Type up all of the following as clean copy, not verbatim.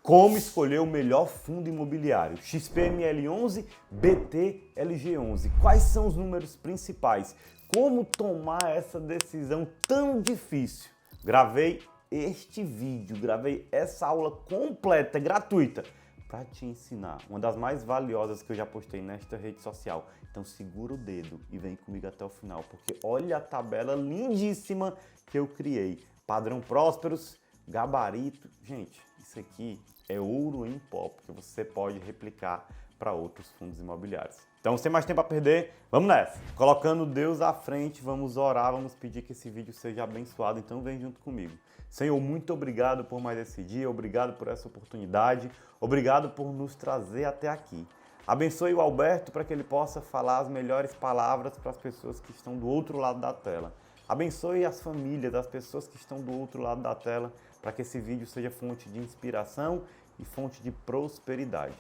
Como escolher o melhor fundo imobiliário? XPML11, BTLG11. Quais são os números principais? Como tomar essa decisão tão difícil? Gravei este vídeo, gravei essa aula completa, gratuita, para te ensinar. Uma das mais valiosas que eu já postei nesta rede social. Então segura o dedo e vem comigo até o final, porque olha a tabela lindíssima que eu criei. Padrão Prósperos, gabarito. Gente, isso aqui é ouro em pó, porque você pode replicar para outros fundos imobiliários. Então, sem mais tempo a perder, vamos nessa! Colocando Deus à frente, vamos orar, vamos pedir que esse vídeo seja abençoado, então vem junto comigo. Senhor, muito obrigado por mais esse dia, obrigado por essa oportunidade, obrigado por nos trazer até aqui. Abençoe o Alberto para que ele possa falar as melhores palavras para as pessoas que estão do outro lado da tela. Abençoe as famílias das pessoas que estão do outro lado da tela, para que esse vídeo seja fonte de inspiração e fonte de prosperidade.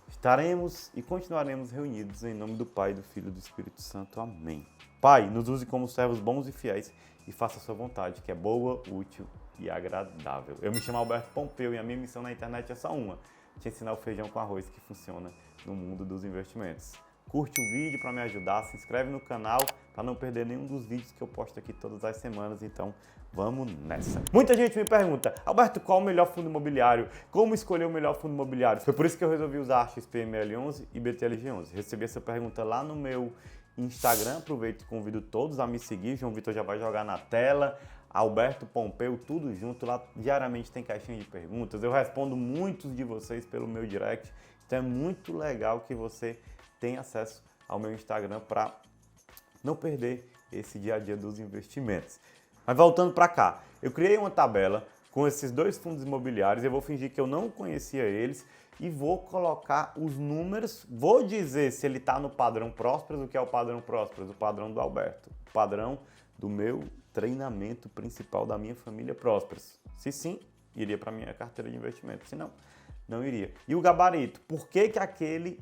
Estaremos e continuaremos reunidos em nome do Pai, do Filho e do Espírito Santo. Amém. Pai, nos use como servos bons e fiéis e faça a sua vontade, que é boa, útil e agradável. Eu me chamo Alberto Pompeu e a minha missão na internet é só uma: te ensinar o feijão com arroz que funciona no mundo dos investimentos. Curte o vídeo para me ajudar, se inscreve no canal para não perder nenhum dos vídeos que eu posto aqui todas as semanas, então vamos nessa. Muita gente me pergunta: Alberto, qual o melhor fundo imobiliário? Como escolher o melhor fundo imobiliário? Foi por isso que eu resolvi usar XPML11 e BTLG11. Recebi essa pergunta lá no meu Instagram, aproveito e convido todos a me seguir, João Vitor já vai jogar na tela, Alberto Pompeu, tudo junto, lá diariamente tem caixinha de perguntas, eu respondo muitos de vocês pelo meu direct, então é muito legal que você tenha acesso ao meu Instagram para não perder esse dia a dia dos investimentos. Mas voltando para cá, eu criei uma tabela com esses dois fundos imobiliários, eu vou fingir que eu não conhecia eles e vou colocar os números, vou dizer se ele está no padrão Prósperos, o que é o padrão Prósperos, o padrão do Alberto, o padrão do meu treinamento principal da minha família Prósperos. Se sim, iria para a minha carteira de investimento, se não, não iria. E o gabarito, por que que aquele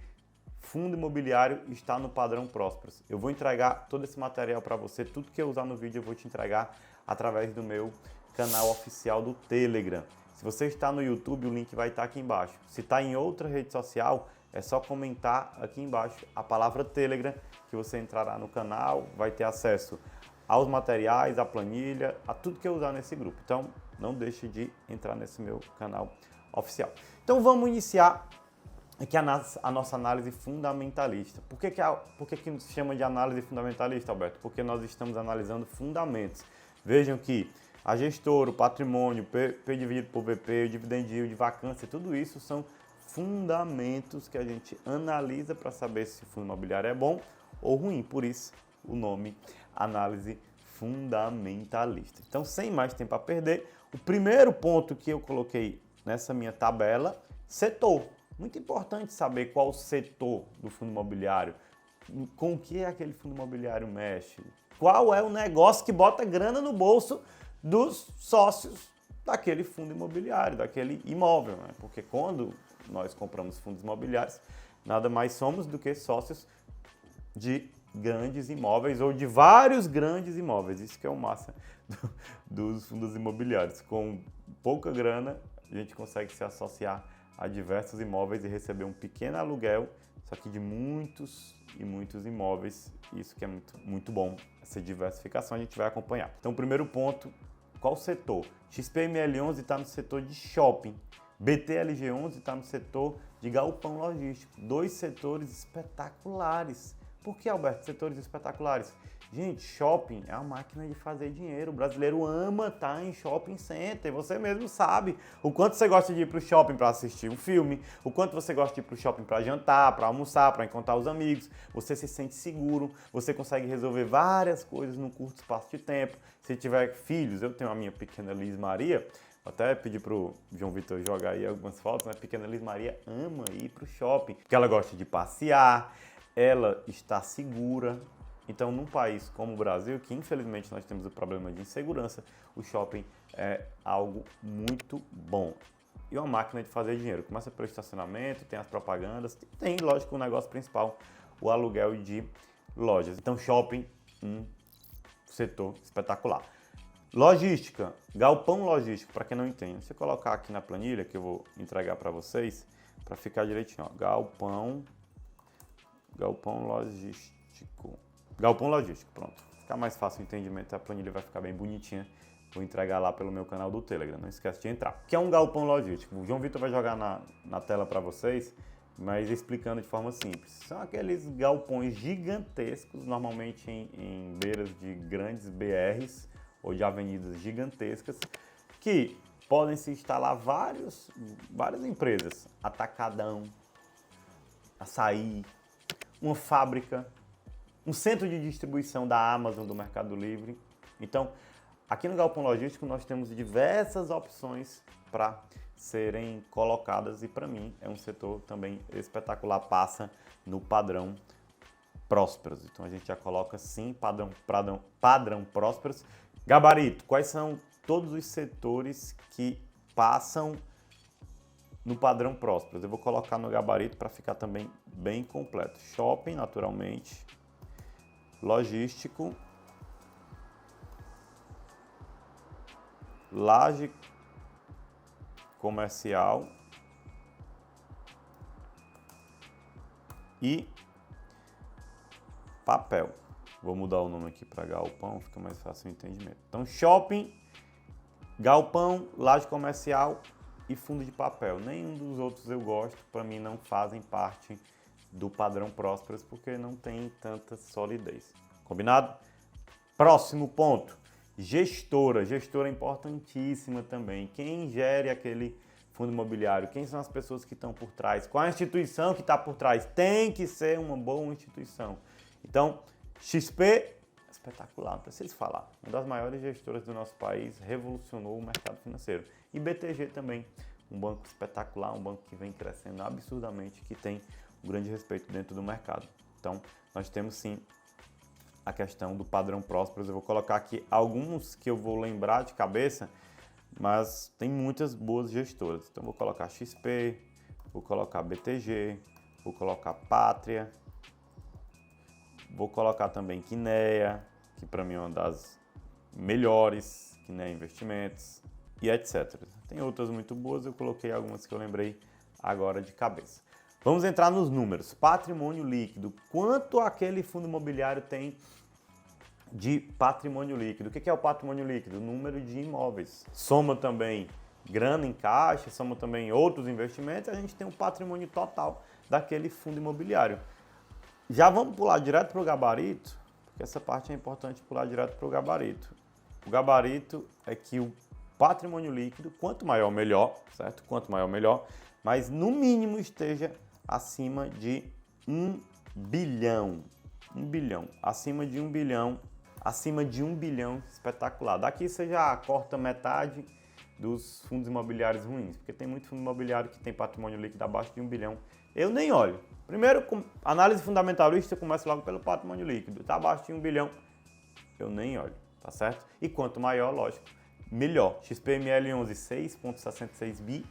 fundo imobiliário está no padrão Prósperos? Eu vou entregar todo esse material para você, tudo que eu usar no vídeo eu vou te entregar através do meu canal oficial do Telegram. Se você está no YouTube, o link vai estar aqui embaixo. Se está em outra rede social, é só comentar aqui embaixo a palavra Telegram, que você entrará no canal, vai ter acesso aos materiais, à planilha, a tudo que eu usar nesse grupo. Então, não deixe de entrar nesse meu canal oficial. Então, vamos iniciar aqui a nossa análise fundamentalista. Por que se chama de análise fundamentalista, Alberto? Porque nós estamos analisando fundamentos. Vejam que a gestora, o patrimônio, P dividido por VP, o dividend yield, vacância, tudo isso são fundamentos que a gente analisa para saber se o fundo imobiliário é bom ou ruim. Por isso, o nome análise fundamentalista. Então, sem mais tempo a perder, o primeiro ponto que eu coloquei nessa minha tabela, setor. Muito importante saber qual o setor do fundo imobiliário, com o que aquele fundo imobiliário mexe, qual é o negócio que bota grana no bolso dos sócios daquele fundo imobiliário, daquele imóvel, né? Porque quando nós compramos fundos imobiliários, nada mais somos do que sócios de grandes imóveis ou de vários grandes imóveis. Isso que é o massa dos fundos imobiliários. Com pouca grana, a gente consegue se associar a diversos imóveis e receber um pequeno aluguel, só que de muitos e muitos imóveis. Isso que é muito bom, essa diversificação a gente vai acompanhar. Então, o primeiro ponto, qual setor? XPML11 está no setor de shopping, BTLG11 está no setor de galpão logístico. Dois setores espetaculares. Por que, Alberto, setores espetaculares? Gente, shopping é uma máquina de fazer dinheiro. O brasileiro ama estar em shopping center. Você mesmo sabe o quanto você gosta de ir para o shopping para assistir um filme, o quanto você gosta de ir para o shopping para jantar, para almoçar, para encontrar os amigos. Você se sente seguro, você consegue resolver várias coisas num curto espaço de tempo. Se tiver filhos, eu tenho a minha pequena Liz Maria, vou até pedir para o João Vitor jogar aí algumas fotos, mas a pequena Liz Maria ama ir para o shopping, porque ela gosta de passear, ela está segura. Então, num país como o Brasil, que infelizmente nós temos o problema de insegurança, o shopping é algo muito bom. E uma máquina de fazer dinheiro. Começa pelo estacionamento, tem as propagandas, tem, lógico, o negócio principal, o aluguel de lojas. Então, shopping, um setor espetacular. Logística, galpão logístico, para quem não entende. Você colocar aqui na planilha, que eu vou entregar para vocês, para ficar direitinho, ó. Galpão logístico. Galpão logístico, pronto. Ficar mais fácil o entendimento, a planilha vai ficar bem bonitinha. Vou entregar lá pelo meu canal do Telegram, não esquece de entrar. O que é um galpão logístico? O João Vitor vai jogar na tela para vocês, mas explicando de forma simples. São aqueles galpões gigantescos, normalmente em beiras de grandes BRs ou de avenidas gigantescas, que podem se instalar várias empresas. Atacadão, açaí, uma fábrica, um centro de distribuição da Amazon, do Mercado Livre. Então, aqui no Galpão Logístico nós temos diversas opções para serem colocadas e para mim é um setor também espetacular, passa no padrão Prósperos. Então a gente já coloca sim padrão Prósperos. Gabarito, quais são todos os setores que passam no padrão Prósperos? Eu vou colocar no gabarito para ficar também bem completo. Shopping, naturalmente. Logístico. Laje comercial. E papel. Vou mudar o nome aqui para galpão, fica mais fácil o entendimento. Então, shopping, galpão, laje comercial e fundo de papel. Nenhum dos outros eu gosto, para mim não fazem parte do padrão Prósperos, porque não tem tanta solidez. Combinado? Próximo ponto, gestora. Gestora é importantíssima também. Quem gere aquele fundo imobiliário? Quem são as pessoas que estão por trás? Qual a instituição que está por trás? Tem que ser uma boa instituição. Então, XP, espetacular, não preciso falar. Uma das maiores gestoras do nosso país, revolucionou o mercado financeiro. E BTG também, um banco espetacular, um banco que vem crescendo absurdamente, que tem um grande respeito dentro do mercado. Então, nós temos sim a questão do padrão Prósperos. Eu vou colocar aqui alguns que eu vou lembrar de cabeça, mas tem muitas boas gestoras. Então, vou colocar XP, vou colocar BTG, vou colocar Pátria, vou colocar também Kinea, que para mim é uma das melhores, Kinea Investimentos e etc. Tem outras muito boas, eu coloquei algumas que eu lembrei agora de cabeça. Vamos entrar nos números. Patrimônio líquido. Quanto aquele fundo imobiliário tem de patrimônio líquido? O que é o patrimônio líquido? O número de imóveis. Soma também grana em caixa, soma também outros investimentos, a gente tem um patrimônio total daquele fundo imobiliário. Já vamos pular direto para o gabarito, porque essa parte é importante pular direto para o gabarito. O gabarito é que o patrimônio líquido, quanto maior melhor, certo? Quanto maior melhor, mas no mínimo esteja acima de 1 bilhão. 1 bilhão. Acima de 1 bilhão. Acima de 1 bilhão, espetacular. Daqui você já corta metade dos fundos imobiliários ruins, porque tem muito fundo imobiliário que tem patrimônio líquido abaixo de 1 bilhão. Eu nem olho. Primeiro, análise fundamentalista, começa logo pelo patrimônio líquido. Está abaixo de 1 bilhão, eu nem olho, tá certo? E quanto maior, lógico, melhor. XPML11, 6,66 bi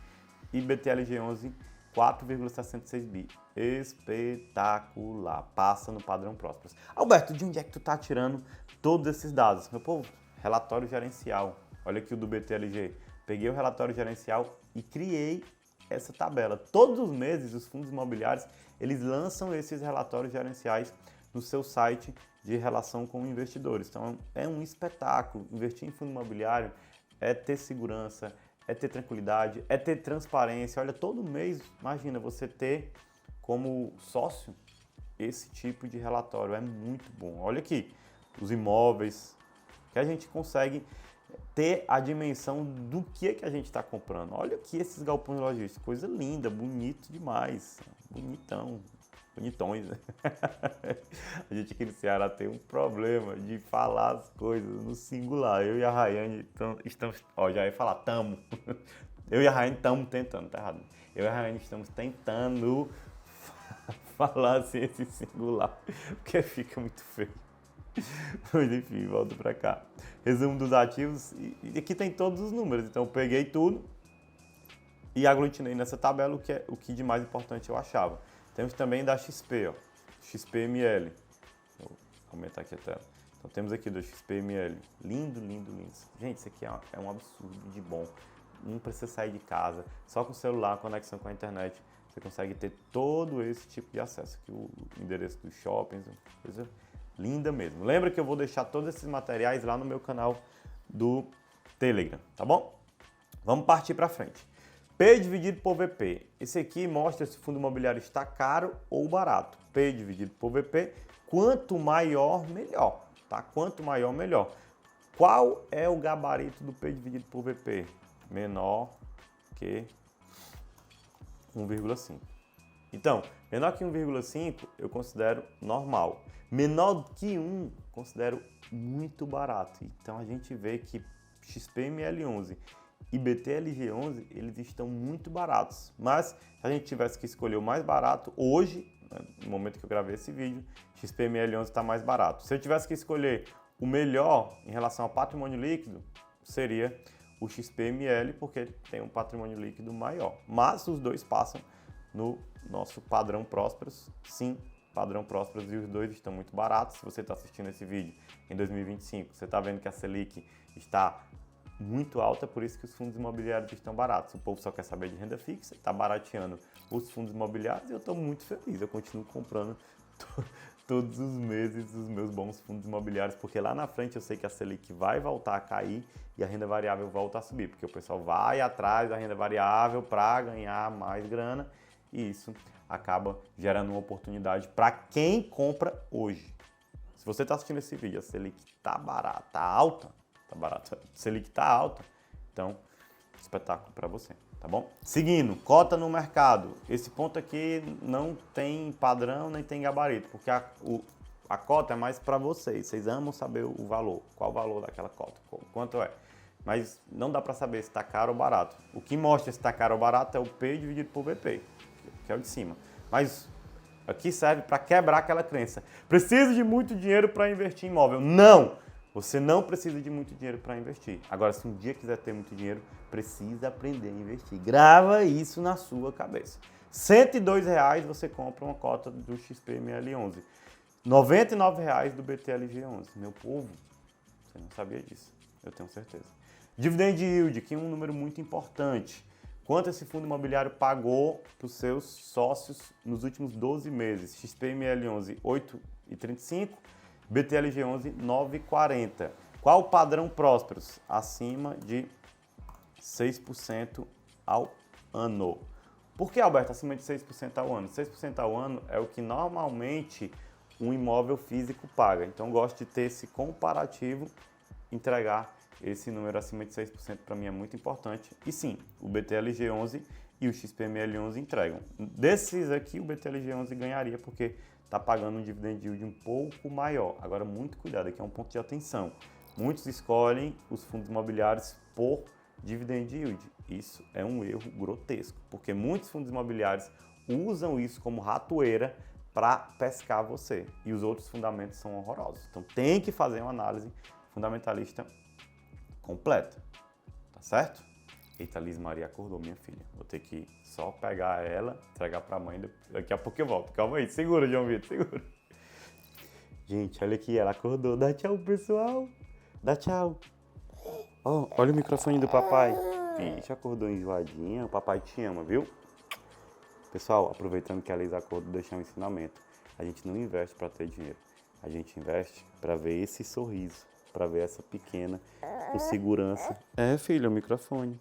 e BTLG11, 4,66 bi. Espetacular. Passa no padrão Prósperos. Alberto, de onde é que tu tá tirando todos esses dados? Meu povo, relatório gerencial. Olha aqui o do BTLG. Peguei o relatório gerencial e criei essa tabela. Todos os meses, os fundos imobiliários, eles lançam esses relatórios gerenciais no seu site de relação com investidores. Então, é um espetáculo. Investir em fundo imobiliário é ter segurança, é ter tranquilidade, é ter transparência. Olha, todo mês, imagina, você ter como sócio esse tipo de relatório. É muito bom. Olha aqui, os imóveis, que a gente consegue ter a dimensão do que a gente está comprando. Olha aqui esses galpões logísticos, coisa linda, bonito demais, bonitão, bonitões. A gente aqui no Ceará tem um problema de falar as coisas no singular. Eu e a Rayane estamos, já ia falar, tamo. Eu e a Rayane estamos tentando, tá errado. Eu e a Rayane estamos tentando falar assim esse singular, porque fica muito feio. Mas enfim, volto para cá. Resumo dos ativos, e aqui tem todos os números, então eu peguei tudo e aglutinei nessa tabela o que de mais importante eu achava. Temos também da XP, ó, XPML. Vou aumentar aqui a tela. Então temos aqui do XPML, lindo, lindo, lindo. Gente, isso aqui é um absurdo de bom. Não precisa sair de casa, só com o celular, conexão com a internet, você consegue ter todo esse tipo de acesso. Aqui o endereço dos shoppings, coisa linda mesmo. Lembra que eu vou deixar todos esses materiais lá no meu canal do Telegram, tá bom? Vamos partir para frente. P dividido por VP. Esse aqui mostra se o fundo imobiliário está caro ou barato. P dividido por VP, quanto maior, melhor. Tá? Quanto maior, melhor. Qual é o gabarito do P dividido por VP? Menor que 1,5. Então, menor que 1,5 eu considero normal. Menor que 1, considero muito barato. Então a gente vê que XPML11 e BTLG11, eles estão muito baratos. Mas se a gente tivesse que escolher o mais barato, hoje, no momento que eu gravei esse vídeo, XPML11 está mais barato. Se eu tivesse que escolher o melhor em relação ao patrimônio líquido, seria o XPML, porque tem um patrimônio líquido maior. Mas os dois passam no nosso padrão Prósperos, sim, padrão Prósperos, e os dois estão muito baratos. Se você está assistindo esse vídeo em 2025, você está vendo que a Selic está muito alta, por isso que os fundos imobiliários estão baratos. O povo só quer saber de renda fixa, está barateando os fundos imobiliários e eu estou muito feliz. Eu continuo comprando todos os meses os meus bons fundos imobiliários, porque lá na frente eu sei que a Selic vai voltar a cair e a renda variável volta a subir, porque o pessoal vai atrás da renda variável para ganhar mais grana e isso acaba gerando uma oportunidade para quem compra hoje. Se você está assistindo esse vídeo, a Selic está barata, está alta, tá barata, Selic está alta, então espetáculo para você, tá bom? Seguindo, cota no mercado. Esse ponto aqui não tem padrão nem tem gabarito, porque a cota é mais para vocês amam saber o valor, qual o valor daquela cota, quanto é. Mas não dá para saber se está caro ou barato. O que mostra se está caro ou barato é o P dividido por VP, que é o de cima. Mas aqui serve para quebrar aquela crença. Preciso de muito dinheiro para investir em imóvel. Não! Você não precisa de muito dinheiro para investir. Agora, se um dia quiser ter muito dinheiro, precisa aprender a investir. Grava isso na sua cabeça. R$ 102,00 você compra uma cota do XPML11. R$ 99,00 do BTLG11. Meu povo, você não sabia disso, eu tenho certeza. Dividend yield, que é um número muito importante. Quanto esse fundo imobiliário pagou para os seus sócios nos últimos 12 meses? XPML11, 8,35. BTLG11, 9,40. Qual o padrão Prósperos? Acima de 6% ao ano. Por que, Alberto, acima de 6% ao ano? 6% ao ano é o que normalmente um imóvel físico paga. Então, gosto de ter esse comparativo, entregar esse número acima de 6% para mim é muito importante. E sim, o BTLG11 e o XPML11 entregam. Desses aqui, o BTLG11 ganharia porque está pagando um dividend yield um pouco maior. Agora, muito cuidado, aqui é um ponto de atenção. Muitos escolhem os fundos imobiliários por dividend yield. Isso é um erro grotesco, porque muitos fundos imobiliários usam isso como ratoeira para pescar você. E os outros fundamentos são horrorosos. Então, tem que fazer uma análise fundamentalista completa, tá certo? Eita, Liz Maria acordou, minha filha. Vou ter que só pegar ela, entregar pra mãe, daqui a pouco eu volto. Calma aí, segura, João Vitor, segura. Gente, olha aqui, ela acordou. Dá tchau, pessoal. Dá tchau. Oh, olha o microfone do papai. Ixi, acordou enjoadinha. O papai te ama, viu? Pessoal, aproveitando que a Liz acordou, deixar um ensinamento. A gente não investe pra ter dinheiro. A gente investe pra ver esse sorriso, pra ver essa pequena com segurança. É, filho, o microfone.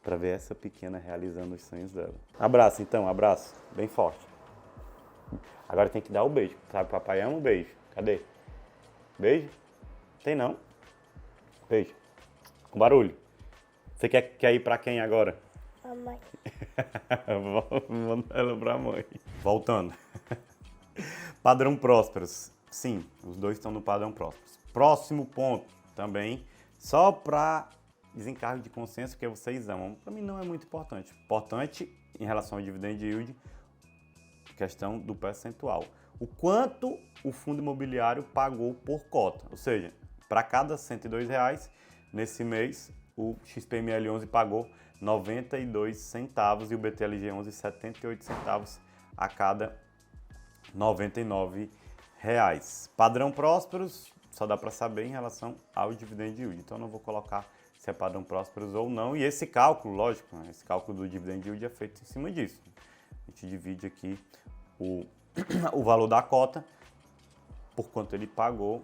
Pra ver essa pequena realizando os sonhos dela. Abraço, então, abraço. Bem forte. Agora tem que dar o beijo, sabe? Papai ama o beijo. Cadê? Beijo? Tem não? Beijo. Com barulho. Você quer ir pra quem agora? Mamãe. Vou mandar ela pra mãe. Voltando. Padrão Prósperos. Sim, os dois estão no padrão Prósperos. Próximo ponto também, só para desencargo de consciência, que vocês amam. Para mim não é muito importante. Importante em relação ao dividend yield, questão do percentual. O quanto o fundo imobiliário pagou por cota. Ou seja, para cada R$ 102,00, nesse mês, o XPML11 pagou 92 centavos e o BTLG11 78 centavos a cada R$ 99,00. Padrão Prósperos, só dá para saber em relação ao dividend yield. Então, eu não vou colocar se é padrão Prósperos ou não. E esse cálculo, lógico, né, esse cálculo do dividend yield é feito em cima disso. A gente divide aqui o valor da cota por quanto ele pagou,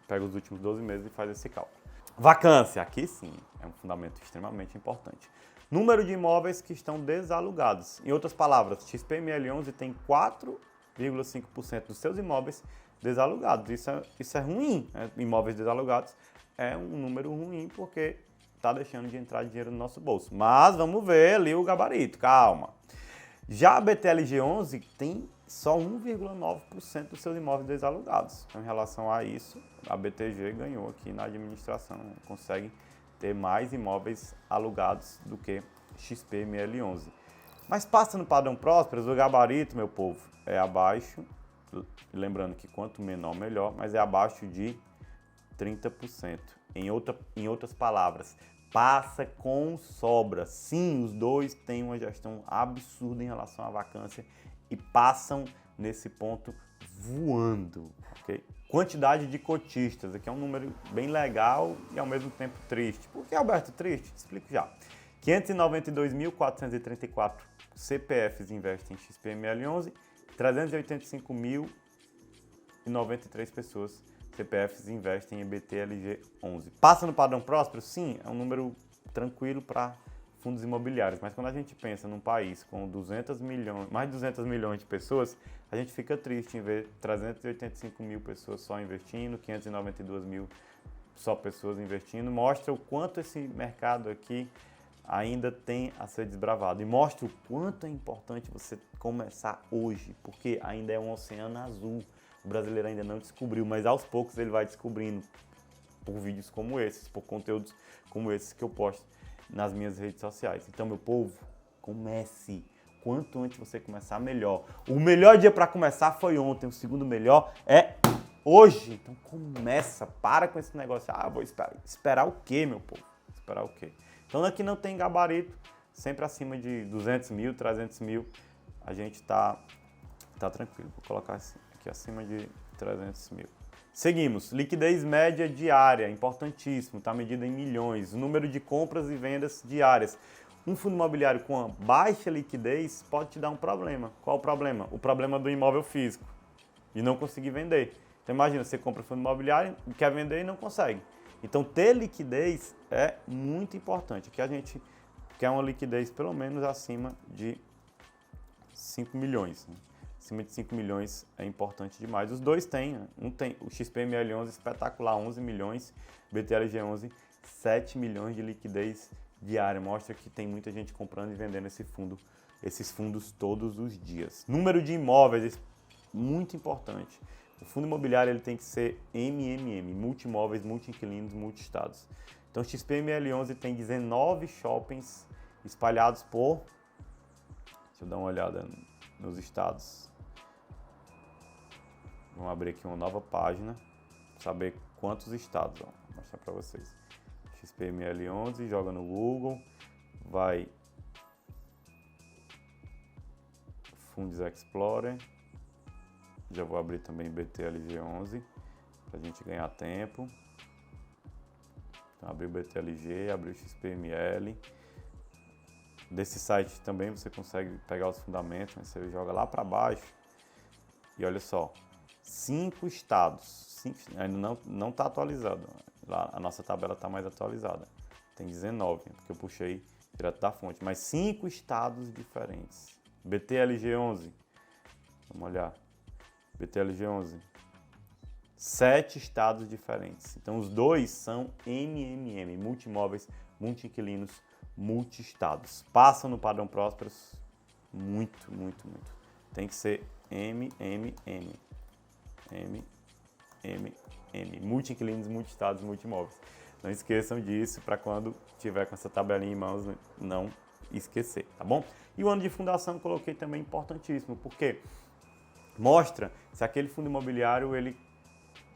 pega os últimos 12 meses e faz esse cálculo. Vacância, aqui sim, é um fundamento extremamente importante. Número de imóveis que estão desalugados. Em outras palavras, XPML11 tem 4,5% dos seus imóveis desalugados. Isso é ruim, né? Imóveis desalugados é um número ruim porque está deixando de entrar dinheiro no nosso bolso. Mas vamos ver ali o gabarito, calma. Já a BTLG11 tem só 1,9% dos seus imóveis desalugados. Então, em relação a isso, a BTG ganhou aqui na administração, consegue ter mais imóveis alugados do que XPML11. Mas passa no padrão Prósperos, o gabarito, meu povo, é abaixo, lembrando que quanto menor, melhor, mas é abaixo de 30%. Em outras palavras, passa com sobra. Sim, os dois têm uma gestão absurda em relação à vacância e passam nesse ponto voando, ok? Quantidade de cotistas, aqui é um número bem legal e ao mesmo tempo triste. Por que, Alberto, triste? Te explico já. 592.434 CPFs investem em XPML11, 385.093 pessoas CPFs investem em BTLG11. Passa no padrão Próspero? Sim, é um número tranquilo para fundos imobiliários, mas quando a gente pensa num país com mais de 200 milhões de pessoas, a gente fica triste em ver 385 mil pessoas só investindo, 592 mil só pessoas investindo. Mostra o quanto esse mercado aqui ainda tem a ser desbravado e mostra o quanto é importante você começar hoje, porque ainda é um oceano azul. O brasileiro ainda não descobriu, mas aos poucos ele vai descobrindo por vídeos como esses, por conteúdos como esses que eu posto nas minhas redes sociais. Então, meu povo, comece. Quanto antes você começar, melhor. O melhor dia para começar foi ontem, o segundo melhor é hoje. Então, começa, para com esse negócio. Ah, vou esperar. Esperar o quê, meu povo? Esperar o quê? Então, aqui não tem gabarito, sempre acima de 200 mil, 300 mil, a gente tá tranquilo. Vou colocar aqui acima de 300 mil. Seguimos, liquidez média diária, importantíssimo, está medida em milhões. O número de compras e vendas diárias. Um fundo imobiliário com uma baixa liquidez pode te dar um problema. Qual o problema? O problema do imóvel físico e não conseguir vender. Então imagina, você compra um fundo imobiliário, quer vender e não consegue. Então ter liquidez é muito importante. Aqui a gente quer uma liquidez pelo menos acima de 5 milhões. Né? Acima de 5 milhões é importante demais. Os dois têm, né? Um tem o XPML11 espetacular, 11 milhões, BTLG11, 7 milhões de liquidez diária. Mostra que tem muita gente comprando e vendendo esses fundos todos os dias. Número de imóveis, muito importante. O fundo imobiliário ele tem que ser MMM, multi-imóveis, multi-inquilinos, multi-estados. Então o XPML11 tem 19 shoppings espalhados por... Deixa eu dar uma olhada nos estados. Vamos abrir aqui uma nova página, saber quantos estados, ó, vou mostrar para vocês. XPML11, joga no Google, vai Funds Explorer, já vou abrir também BTLG11, para a gente ganhar tempo. Então, abrir o BTLG, abrir o XPML. Desse site também você consegue pegar os fundamentos, né? Você joga lá para baixo e olha só. 5 estados, ainda não está atualizado, lá a nossa tabela está mais atualizada, tem 19, porque eu puxei direto da fonte, mas 5 estados diferentes. BTLG11, vamos olhar, BTLG11, 7 estados diferentes, então os dois são MMM, multi-imóveis, multi-inquilinos, multi-estados, passam no padrão Prósperos, muito, tem que ser MMM. Multi-inquilinos, multi-estados, multi-imóveis. Não esqueçam disso para quando tiver com essa tabelinha em mãos não esquecer, tá bom? E o ano de fundação eu coloquei também importantíssimo, porque mostra se aquele fundo imobiliário ele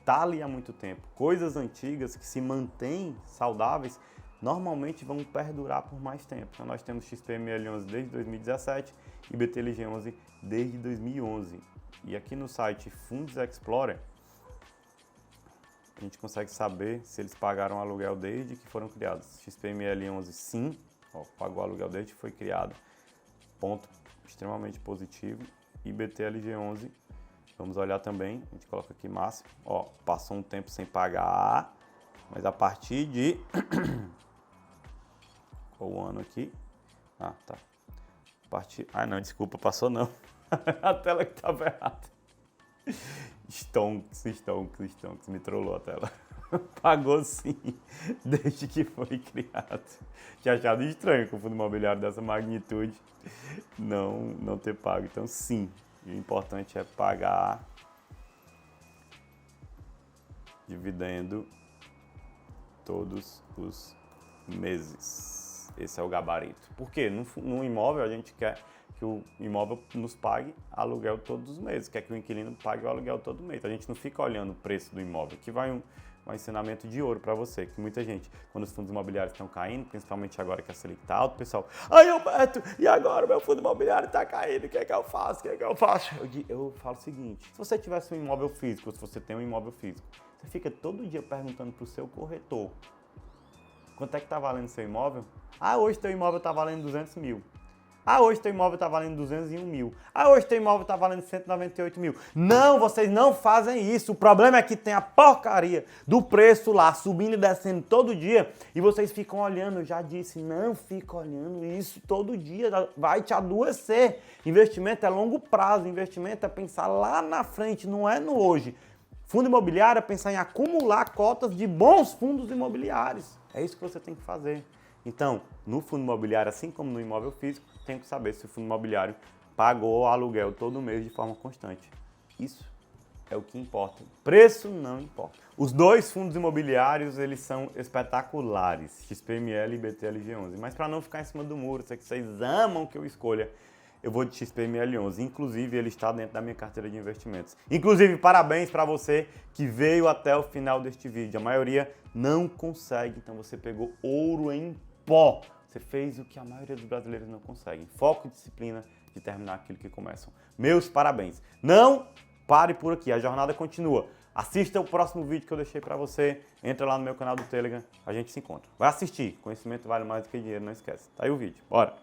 tá ali há muito tempo. Coisas antigas que se mantêm saudáveis normalmente vão perdurar por mais tempo. Então nós temos XPML11 desde 2017 e BTLG11 desde 2011. E aqui no site Funds Explorer, a gente consegue saber se eles pagaram aluguel desde que foram criados. XPML11 sim, ó, pagou aluguel desde que foi criado, ponto extremamente positivo. E BTLG11, vamos olhar também, a gente coloca aqui máximo, ó, passou um tempo sem pagar, mas a partir de... qual o ano aqui? Ah, tá. Ah, não, desculpa, passou não. A tela que estava errada. Stonks, me trollou a tela. Pagou sim, desde que foi criado. Tinha achado estranho com o fundo imobiliário dessa magnitude não ter pago. Então sim, o importante é pagar dividendo todos os meses. Esse é o gabarito. Por quê? No imóvel a gente quer que o imóvel nos pague aluguel todos os meses, quer que o inquilino pague o aluguel todo mês. A gente não fica olhando o preço do imóvel. Aqui vai um ensinamento de ouro para você, que muita gente, quando os fundos imobiliários estão caindo, principalmente agora que a Selic está alta, o pessoal, ai Alberto, e agora o meu fundo imobiliário está caindo, o que é que eu faço? Eu falo o seguinte, se você tivesse um imóvel físico, se você tem um imóvel físico, você fica todo dia perguntando para o seu corretor, quanto é que está valendo seu imóvel? Ah, hoje teu imóvel está valendo 200 mil. Ah, hoje teu imóvel está valendo 201 mil. Ah, hoje teu imóvel está valendo 198 mil. Não, vocês não fazem isso. O problema é que tem a porcaria do preço lá, subindo e descendo todo dia, e vocês ficam olhando. Eu já disse, não fica olhando isso todo dia, vai te adoecer. Investimento é longo prazo, investimento é pensar lá na frente, não é no hoje. Fundo imobiliário é pensar em acumular cotas de bons fundos imobiliários. É isso que você tem que fazer. Então, no fundo imobiliário, assim como no imóvel físico, tem que saber se o fundo imobiliário pagou o aluguel todo mês de forma constante. Isso é o que importa. Preço não importa. Os dois fundos imobiliários, eles são espetaculares, XPML e BTLG11. Mas para não ficar em cima do muro, sei que vocês amam que eu escolha, eu vou de XPML11. Inclusive, ele está dentro da minha carteira de investimentos. Inclusive, parabéns para você que veio até o final deste vídeo. A maioria não consegue, então você pegou ouro em pó. Você fez o que a maioria dos brasileiros não conseguem. Foco e disciplina de terminar aquilo que começam. Meus parabéns. Não pare por aqui, a jornada continua. Assista o próximo vídeo que eu deixei para você. Entra lá no meu canal do Telegram, a gente se encontra. Vai assistir. Conhecimento vale mais do que dinheiro, não esquece. Tá aí o vídeo. Bora!